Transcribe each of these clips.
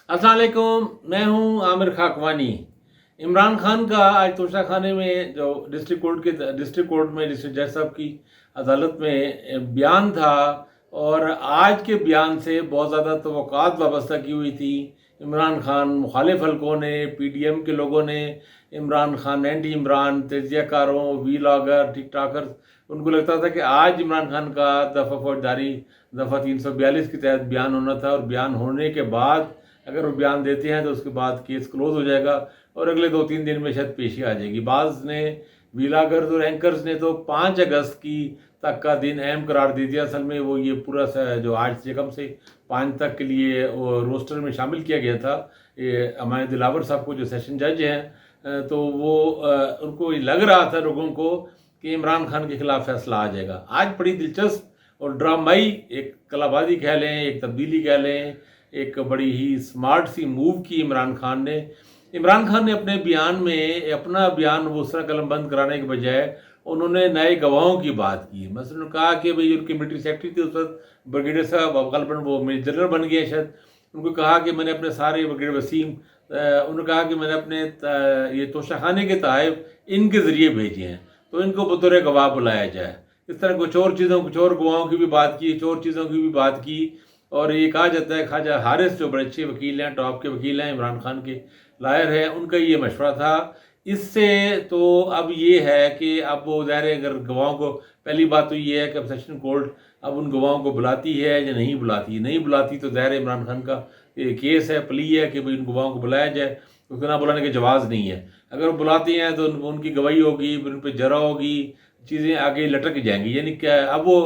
अस्सलाम वालेकुम, मैं हूं आमिर खाकवानी। इमरान खान का आज तोशा खाने में जो डिस्ट्रिक्ट कोर्ट में डिस्ट्रिक्ट जज साहब की अदालत में बयान था, और आज के बयान से बहुत ज़्यादा तवक्कुआत वाबस्ता की हुई थी। इमरान खान मुखालिफ हलकों ने, पीडीएम के लोगों ने, इमरान खान एंटी इमरान, तजियाकारों, वीलॉगर, टिक टाकर्स, उनको लगता था कि आज इमरान खान का दफ़ा फौजदारी दफ़ा 342 के तहत बयान होना था, और बयान होने के बाद अगर वो बयान देते हैं तो उसके बाद केस क्लोज हो जाएगा और अगले 2-3 दिन में शायद पेशी आ जाएगी। बाज़ ने, वीलागर्स और एंकर्स ने तो 5 अगस्त की तक का दिन अहम करार दे दिया। असल में वो ये पूरा जो आज से कम से 5 तक के लिए वो रोस्टर में शामिल किया गया था। ये हमारे दिलावर साहब को, जो सेशन जज हैं, तो वो उनको लग रहा था लोगों को कि इमरान खान के खिलाफ फैसला आ जाएगा। आज बड़ी दिलचस्प और ड्रामाई एक कलाबाजी कह लें, एक तब्दीली कह लें, एक बड़ी ही स्मार्ट सी मूव की इमरान खान ने अपने बयान में अपना बयान वो दूसरा कलम बंद कराने के बजाय उन्होंने नए गवाहों की बात की। मसलन उन्होंने कहा कि भाई उनके मिलिट्री सेक्रेटरी थे उस वक्त ब्रिगेडियर साहब, अब गलबन वो मेजर जनरल बन गए शायद। उनको कहा कि मैंने अपने सारे ब्रिगेडियर वसीम, उन्होंने कहा कि मैंने अपने ये तोशा खाने के तहफ़ इनके ज़रिए भेजे हैं, तो इनको बतौर गवाह बुलाया जाए। इस तरह कुछ और गवाहों की भी बात की, कुछ और चीज़ों की भी बात की। और ये कहा जाता है ख्वाजा हारिस जो बड़े अच्छे वकील हैं, टॉप के वकील हैं, इमरान खान के लायर हैं, उनका ये मशवरा था। इससे तो अब ये है कि अब वो ज़ाहिर है, अगर गवाहों को, पहली बात तो ये है कि अब सेशन कोर्ट अब उन गवाहों को बुलाती है या नहीं बुलाती। नहीं बुलाती तो ज़ाहिर है इमरान खान का ये केस है, प्ली है कि भाई उन गवाहों को बुलाया जाए, उसको ना बुलाने का जवाज़ नहीं है। अगर वो बुलाती हैं तो उनकी गवाही होगी, फिर उन पर जरा होगी, चीज़ें आगे लटक जाएंगी। यानी क्या, अब वो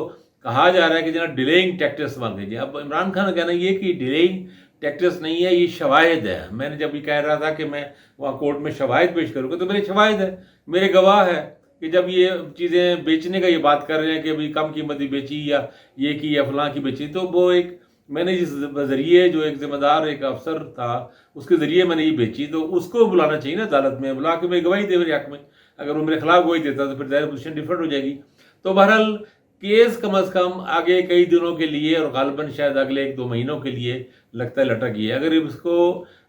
कहा जा रहा है कि जना डिलेइंग टैक्टिक्स बन गई। अब इमरान खान का कहना ये कि डिलेइंग टैक्टिक्स नहीं है, ये शवाहिद है। मैंने जब ये कह रहा था कि मैं वहाँ कोर्ट में शवाहिद पेश करूँगा, तो मेरे शवाहिद है, मेरे गवाह है कि जब ये चीज़ें बेचने का ये बात कर रहे हैं कि भाई कम कीमत की बेची या ये की या फलां की बेची, तो वो एक मैंने जिस ज़रिए, जो एक ज़िम्मेदार एक अफसर था, उसके ज़रिए मैंने ये बेची, तो उसको बुलाना चाहिए ना अदालत में, बुला के मेरी गवाही दे मेरे हक़ में। अगर वो मेरे खिलाफ गवाही देता तो फिर ज़ाहिर पोजीशन डिफरेंट हो जाएगी। तो बहरहाल केस कम अज़ कम आगे कई दिनों के लिए, और गालिबन शायद अगले 1-2 महीनों के लिए लगता है लटक गई है।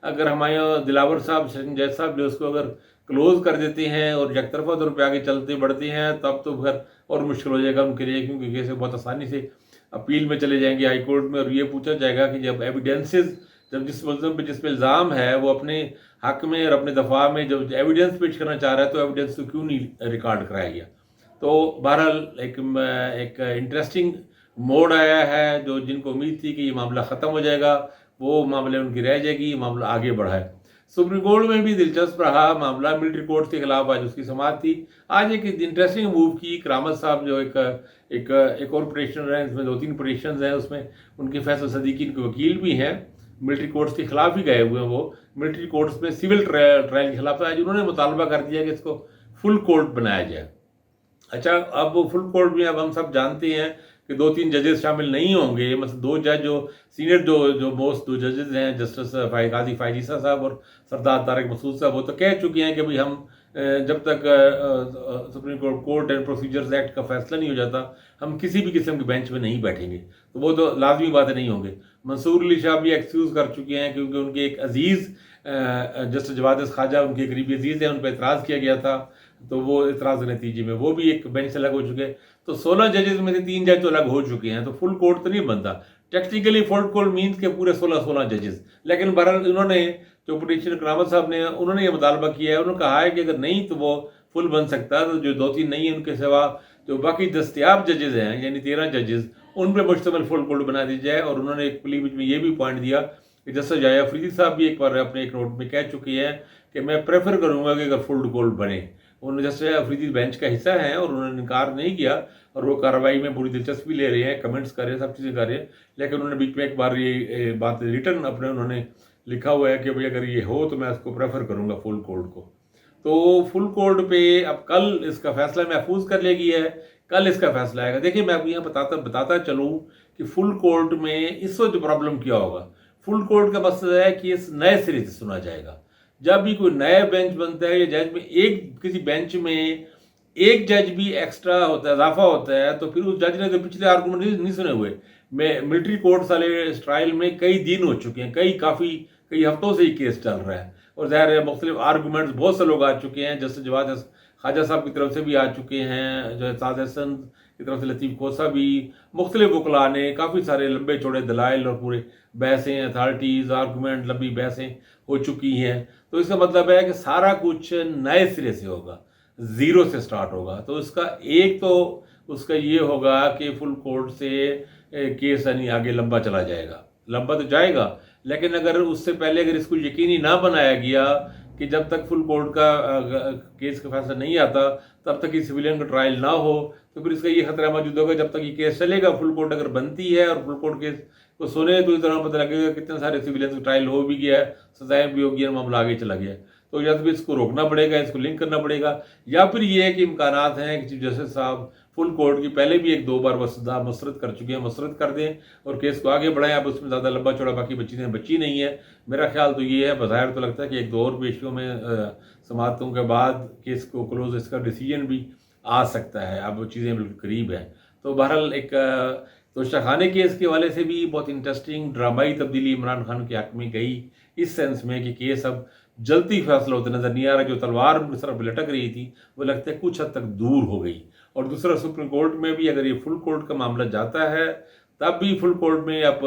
अगर हमारे दिलावर साहब, सेशन जज साहब जो उसको अगर क्लोज़ कर देते हैं और एकतरफा तौर पर आगे चलते बढ़ते हैं, तब तो फिर और मुश्किल हो जाएगा उनके लिए, क्योंकि केस बहुत आसानी से अपील में चले जाएंगे हाई कोर्ट में, और ये पूछा जाएगा कि जब एविडेंसेस, जब जिस मुल्ज़िम पे जिस पे इल्ज़ाम है वो अपने हक़ में और अपने दफा में जब एविडेंस पेश करना चाह रहा है, तो एविडेंस तो क्यों नहीं रिकॉर्ड कराया गया। तो बहरहाल एक इंटरेस्टिंग मोड़ आया है। जो जिनको उम्मीद थी कि ये मामला ख़त्म हो जाएगा, वो मामले उनकी रह जाएगी, मामला आगे बढ़ा है। सुप्रीम कोर्ट में भी दिलचस्प रहा मामला, मिलिट्री कोर्ट के खिलाफ आज उसकी समाअत थी। आज एक इंटरेस्टिंग मूव की करामत साहब, जो एक और पटिशनर हैं, इसमें 2-3 पटिशन्स हैं, उसमें उनके फैसल सदीकी के वकील भी हैं, मिलिट्री कोर्ट्स के खिलाफ भी गए हुए हैं। वो मिलिट्री कोर्ट्स में सिविल ट्रायल के खिलाफ आज उन्होंने मुतालबा कर दिया कि इसको फुल कोर्ट बनाया जाए। अच्छा, अब वो फुल कोर्ट में अब हम सब जानते हैं कि 2-3 जजेस शामिल नहीं होंगे। मतलब 2 जज जो सीनियर जो मोस्ट 2 जजेस हैं, जस्टिस काजी फायजीसा साहब और सरदार तारिक मसूद साहब, वो तो कह चुके हैं कि भाई हम जब तक supreme court and procedures act का फैसला नहीं हो जाता, हम किसी भी किस्म के बेंच में नहीं बैठेंगे। तो वो तो लाजमी बातें नहीं होंगे। मंसूर अली शाह भी एक्सक्यूज़ कर चुके हैं, क्योंकि उनके एक अजीज़ जस्टिस जवाद ख़ाजा उनके करीबी अजीज़ हैं, उन पर एतराज़ किया गया था, तो वो एतराज़ के नतीजे में वो भी एक बेंच से अलग हो चुके हैं। तो 16 जजेस में से 3 जज तो अलग हो चुके हैं, तो फुल कोर्ट तो नहीं बनता। टेक्निकली फुल कोर्ट मीन्स के पूरे 16 जजेस। लेकिन बहरहाल उन्होंने, जो पटिशनर करामत साहब ने, उन्होंने ये मुतालबा किया है, उन्होंने कहा है कि अगर नहीं तो वो फुल बन सकता है। तो जो 2-3 नहीं है, उनके सिवा जो बाकी दस्तियाब जजेस हैं, यानी 13 जजेस, उन पर मुश्तमिल फुल कोर्ट बना दी जाए। और उन्होंने एक प्ली में ये भी पॉइंट दिया कि जस्टिस जाया अफरीदी साहब भी एक बार अपने एक नोट में कह चुके हैं कि मैं प्रेफर करूँगा कि अगर फुल कोर्ट बने। उन्होंने जस्टिस अफरीदी बेंच का हिस्सा हैं और उन्होंने इनकार नहीं किया, और वो कार्रवाई में पूरी दिलचस्पी ले रहे हैं, कमेंट्स कर रहे हैं, सब चीज़ें कर रहे हैं। लेकिन उन्होंने बीच में एक बार ये बात रिटर्न अपने उन्होंने लिखा हुआ है कि भाई अगर ये हो तो मैं इसको प्रेफर करूँगा फुल कोर्ट को। तो फुल कोर्ट पे अब कल इसका फैसला महफूज कर लेगी है, कल इसका फैसला आएगा। देखिए, मैं आपको यहाँ बताता चलूँ कि फुल कोर्ट में इस वक्त प्रॉब्लम क्या होगा। फुल कोर्ट का मसला है कि इस नए सिरे से सुना जाएगा। जब भी कोई नया बेंच बनता है या जज में किसी बेंच में एक जज भी एक्स्ट्रा होता है, इजाफा होता है, तो फिर उस जज ने तो पिछले आर्गूमेंट नहीं सुने हुए। मैं मिलिट्री कोर्ट्स वाले ट्रायल में कई दिन हो चुके हैं, काफ़ी कई हफ्तों से ये केस चल रहा है, और ज़ाहिर है मुख्तलिफ आर्गूमेंट्स बहुत से लोग आ चुके हैं, जैसे जवाद ख्वाजा साहब की तरफ से भी आ चुके हैं, जो एहसास हसन की तरफ से लतीफ़ खोसा भी, मुख्तलिफ वकला ने काफ़ी सारे लंबे चौड़े दलाइल और पूरे बहसें, अथॉरिटीज़, आर्गूमेंट, लंबी बहसें हो चुकी हैं। तो इसका मतलब है कि सारा कुछ नए सिरे से होगा, ज़ीरो से स्टार्ट होगा। तो इसका एक तो उसका ये होगा कि फुल कोर्ट से केस यानी आगे लंबा चला जाएगा, लंबा तो जाएगा, लेकिन अगर उससे पहले अगर इसको यकीनी ना बनाया गया कि जब तक फुल कोर्ट का केस का फैसला नहीं आता तब तक ये सिविलियन का ट्रायल ना हो, तो फिर इसका ये खतरा मौजूद होगा जब तक ये केस चलेगा, फुल कोर्ट अगर बनती है और फुल कोर्ट केस को सुने तो इस दौरान पता लगेगा कितने सारे सिविलियन का ट्रायल हो भी गया है, सजाएं भी होगी और मामला आगे चला गया। तो या तो फिर इसको रोकना पड़ेगा, इसको लिंक करना पड़ेगा, या फिर ये है कि इम्कानात हैं कि चीफ जस्टिस साहब फुल कोर्ट की पहले भी एक दो बार वसदा मुस्तरद कर चुके हैं, मुस्तरद कर दें और केस को आगे बढ़ाएं। अब उसमें ज़्यादा लंबा चौड़ा बाकी बची नहीं है। मेरा ख्याल तो ये है, बज़ाहिर तो लगता है कि एक दो और पेशियों में समाअतों के बाद केस को क्लोज इसका डिसीजन भी आ सकता है। अब वो चीज़ें बिल्कुल करीब हैं। तो बहरहाल एक तोशाखाने केस के हवाले से भी बहुत इंटरेस्टिंग ड्रामाई तब्दीली इमरान खान के हक में गई, इस सेंस में कि केस अब जल्दी फैसला होता नज़र नहीं आ रहा। जो तलवार सिर्फ लटक रही थी वो लगता है कुछ हद तक दूर हो गई। और दूसरा, सुप्रीम कोर्ट में भी अगर ये फुल कोर्ट का मामला जाता है तब भी फुल कोर्ट में अब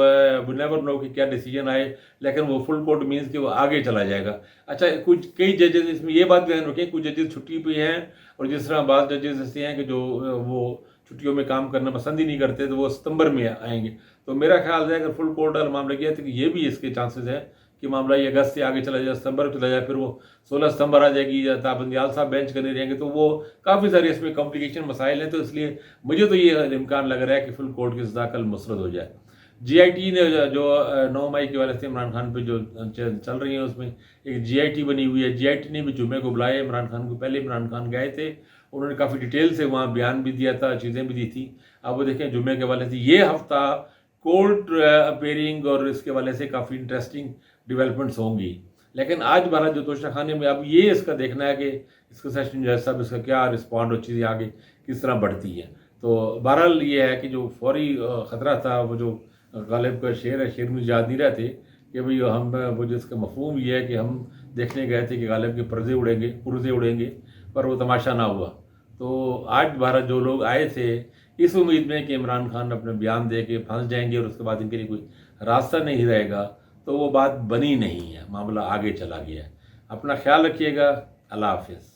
वी नेवर नो कि क्या डिसीजन आए, लेकिन वो फुल कोर्ट मीन्स कि वो आगे चला जाएगा। अच्छा, कुछ कई जजेस इसमें ये बात ध्यान रखें, कुछ जजेस छुट्टी पे हैं, और जिस तरह बाद जजेस ऐसे हैं कि जो वो छुट्टियों में काम करना पसंद ही नहीं करते, तो वो सितंबर में आएंगे। तो मेरा ख्याल है अगर फुल कोर्ट वाला मामला किया तो ये भी इसके चांसेस हैं कि मामला ये अगस्त से आगे चला जाए, सितंबर चला जाए, फिर वो 16 सितंबर आ जाएगी, या ताबंदियाल साहब बेंच करने रहेंगे, तो वो काफ़ी सारे इसमें कॉम्प्लिकेशन मसाइल हैं। तो इसलिए मुझे तो ये इम्कान लग रहा है कि फुल कोर्ट की सज़ा कल मुस्तरद हो जाए। GIT ने जो 9 मई के वाले से इमरान खान पे जो चल रही है, उसमें एक GIT बनी हुई है। GIT ने भी जुम्मे को बुलाया इमरान खान को। पहले इमरान खान गए थे, उन्होंने काफ़ी डिटेल से वहाँ बयान भी दिया था, चीज़ें भी दी थी। अब वो देखें जुम्मे के वाले से ये हफ्ता कोर्ट अपेयरिंग और इसके वाले से काफ़ी इंटरेस्टिंग डेवलपमेंट्स होंगी। लेकिन आज बारह जो तोशाखाने में अब ये इसका देखना है कि इसका सेशन जज साहब इसका क्या रिस्पॉन्ड और चीज़ें आगे किस तरह बढ़ती हैं। तो बहरहाल ये है कि जो फौरी ख़तरा था, वो जो गालिब का शेर है, शेर मुझे याद नहीं रहते कि भाई हम वो जिसका मफहूम ये है कि हम देखने गए थे कि गालिब के पुर्जे उड़ेंगे, पर वो तमाशा ना हुआ। तो आज भारत जो लोग आए थे इस उम्मीद में कि इमरान खान अपने बयान दे के फंस जाएंगे और उसके बाद इनके लिए कोई रास्ता नहीं रहेगा, तो वो बात बनी नहीं है, मामला आगे चला गया है। अपना ख्याल रखिएगा। अल्लाह हाफिज़।